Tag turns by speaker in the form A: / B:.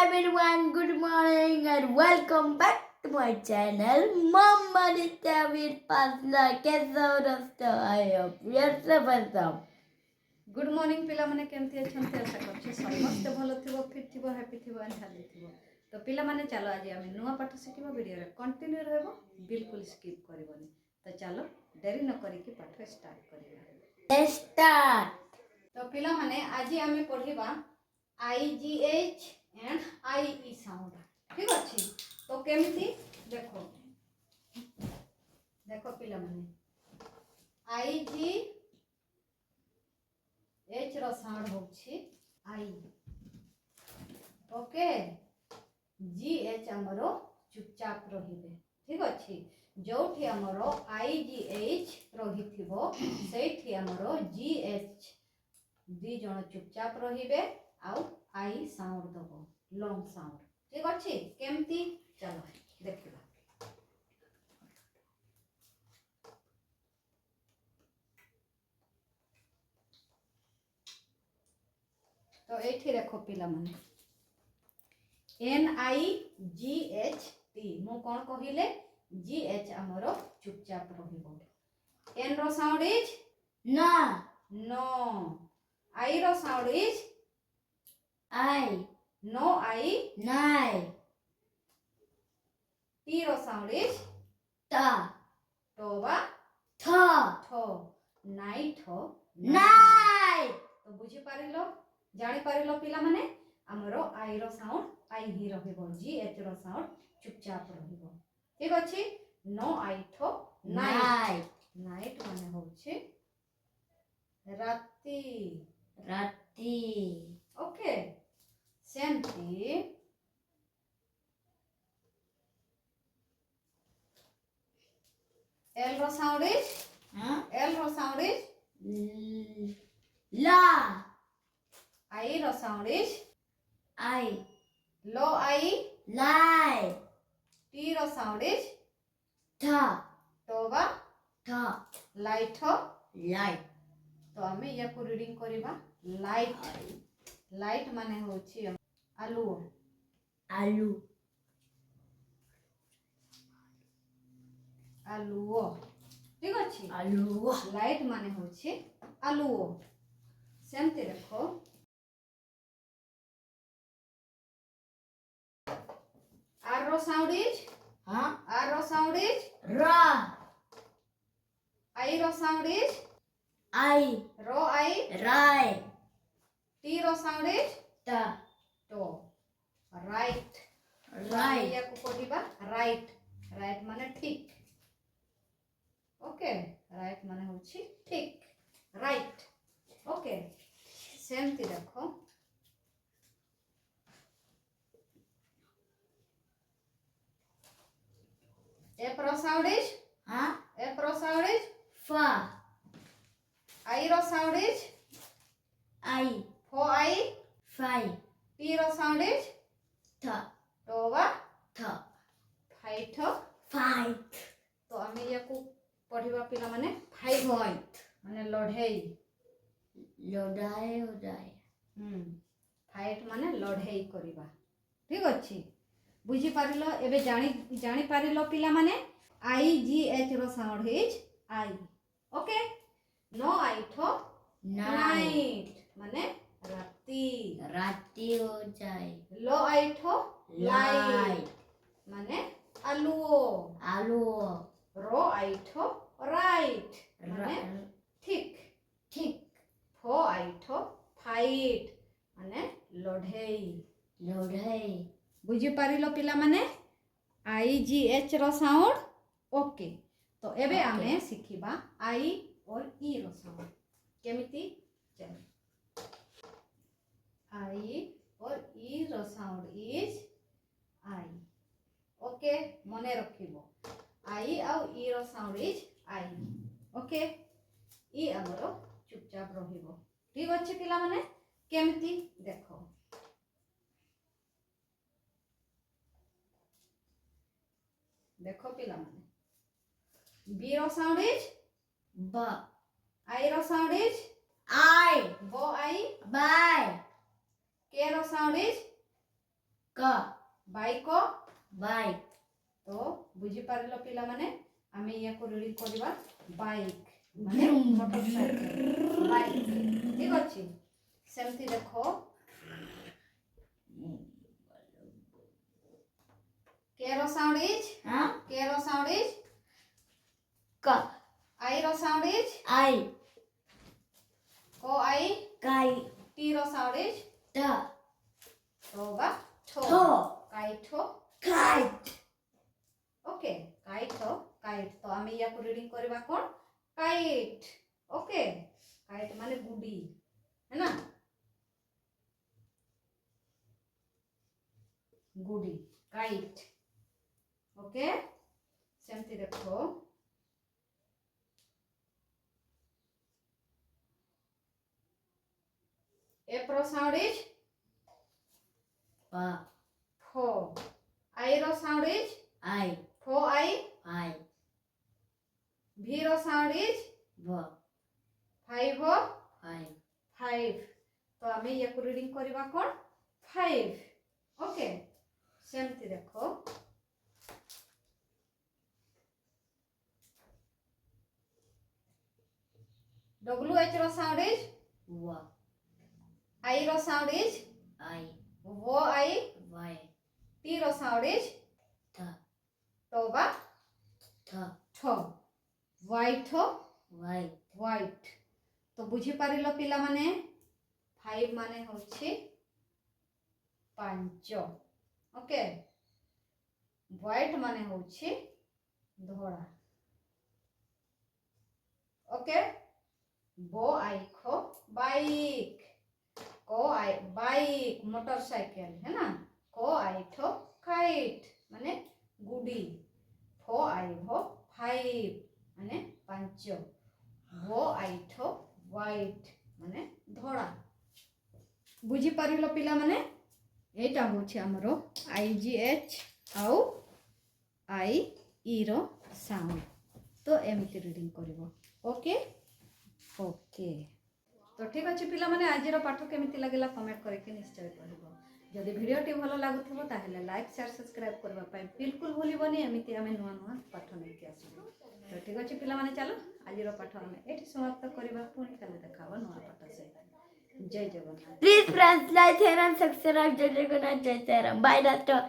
A: everyone, good morning and welcome back to my channel Mama Nitya with Pasla Kesaurasta. I hope you are
B: good morning पिला माने केमती अछंती आशा करछि समस्त भलो थिबो फिट थिबो हैप्पी थिबो एंड हेल्दी थिबो तो पिला माने चलो आज आमे नुवा पाठ सिखिबो वीडियो रे कंटिन्यू रहबो बिल्कुल स्किप करबोनी तो चलो देरी न करी कि पाठ स्टार्ट करिबा
A: Let's start.
B: तो पिला माने आज आमे पढिबा IGH एंड IE साउंड ठीक अछि तो केमती देखो देखो पिला माने IG एच रो साउंड होछि आई ओके जी एच हमरो चुपचाप रहिबे ठीक अछि जोठी हमरो आई जी एच रहिथिबो सेठी हमरो जी एच दी जण चुपचाप रहिबे आउ आई साउंड दबो लॉन्ग साउंड ठीक अछि केमती चलो देखिबा तो एठी देखो पिला माने NIGHT मु कोन कहिले GH हमरो चुपचाप रहिबो N row sound is
A: No.
B: नो I row sound is
A: I.
B: नो I
A: Nai.
B: T row sound is
A: Ta.
B: टोबा
A: Tha.
B: ठो नाइट हो
A: Night.
B: तो बुझी पारिलो जानि पारिलो पिला माने हमरो आई रो साउंड आई ही रहिबो जी एच रो साउंड चुपचाप रहिबो ठीक अछि नो आई ठो नाइट नाइट माने होछि राती
A: Rati.
B: ओके सेमती L row sound is
A: Huh?
B: L row sound is
A: La.
B: I row sound is
A: I.
B: लो I
A: Lie.
B: T row sound is
A: Ta.
B: टोबा
A: Ta.
B: लाइट हो
A: Light.
B: तो आमे या को रीडिंग करिबा लाइट लाइट माने होछि आलू
A: Alu.
B: आलू ठीक अछि
A: Alu.
B: लाइट माने होछि आलू सेमते देखो R row sound is
A: Huh?
B: R row sound is
A: Ra.
B: I row sound is
A: I.
B: रो I
A: Rai.
B: T row sound is
A: Ta.
B: तो राइट
A: Right.
B: या को कोडिबा राइट राइट माने ठीक ओके राइट माने होछि ठीक राइट ओके सेमती देखो F row sound is
A: Huh?
B: F row sound is
A: Fa.
B: I row sound is
A: I.
B: फो I
A: Five.
B: T row sound is
A: Ta.
B: टोवा
A: Ta.
B: Fight
A: Fight.
B: तो आमे याको पढिबा पिला माने फाइट माने लढेई
A: Lodai. Lodai.
B: फाइट माने लढेई करिबा ठीक अछि बुझी पारिलो एबे जानी पारिलो पिला माने I G H row sound is I okay no I ठो
A: Night.
B: नाइट माने राती
A: Rati ho jai.
B: लो आई ठो लाइट
A: Light.
B: माने आलुओ
A: Alu.
B: रो आई ठो राइट माने
A: Ra.
B: ठीक
A: Thick.
B: फो आई ठो फाइट माने लढेई
A: Lodai.
B: बुझी पारिलो पिला माने I G H row sound okay तो एबे
A: Okay.
B: आमे सिखिबा आई और ई रो साउंड केमिति चल आई और ई रो साउंड इज आई ओके मने रखिबो आई आउ ई रो साउंड इज आई ओके ई हमरो चुपचाप रहिबो ठीक अछि पिला माने केमिति देखो देखो पिला माने B row sound is
A: Ba.
B: I row sound is
A: I.
B: बो I
A: Bye.
B: K row sound is
A: का
B: बाइक
A: बाइक
B: तो बुझी पारिल पिला माने आमे या को रीडिंग करबा बाइक माने मोटरसाइकिल बाइक ठीक अछि सेमती देखो केरो साउंड इज
A: हाँ
B: केरो साउंड इज
A: का
B: आई रो साउंड इज
A: आई
B: को आई
A: काई
B: टी रो साउंड इज
A: टा
B: तो बा ठो
A: ठो
B: काइठो
A: काइट
B: ओके काइठो काइट तो आमे या को रीडिंग करबा कोन काइट ओके काइट माने गुडी है ना गुडी काइट ओके सेमती देखो ए प्रो साउंड इज
A: पा
B: फो आई रो साउंड इज
A: आई
B: फो आई
A: आई
B: भी रो साउंड इज
A: व
B: फाइव
A: आई
B: फाइव तो आमे ये को रीडिंग करबा कोन फाइव ओके सेमती देखो W H row sound is
A: व
B: I row sound is
A: I
B: वो I
A: Y
B: T row sound is
A: था
B: टोबा
A: था
B: ठो व्हाइट हो
A: वाई
B: व्हाइट तो बुझी पारिल पिला माने फाइव माने होछि पांच ओके व्हाइट माने होछि धोड़ा ओके बो आई खो बाइक को आई बाइक मोटरसाइकिल है ना को आई ठो काइट माने गुडी फो आई भो फाइव माने पांच वो आई ठो व्हाइट माने धोड़ा बुझी पारिल पिला माने एटा होछि हमरो आई जी एच आउ आई ई रो साउंड तो एमती रीडिंग करिवो ओके ओके तो ठीक अच्छे पिला माने आज पाठ केमिति लागला कमेंट करके निश्चय कहबो जदि वीडियोटी भलो लागुथबो ताहेले लाइक शेयर सब्सक्राइब करबा पाई बिल्कुल भूलिबोनी एमिति आमे नुआ नुआ पाठ नेके आसीबो तो ठीक अच्छे पिला माने चलो आज पाठ आमे एठी समाप्त करबा पुणी काले देखाबो नुआ पाठ से जय Jagannath
A: please friends like share and subscribe जय जगन्नाथ जय श्री राम बाय डॉक्टर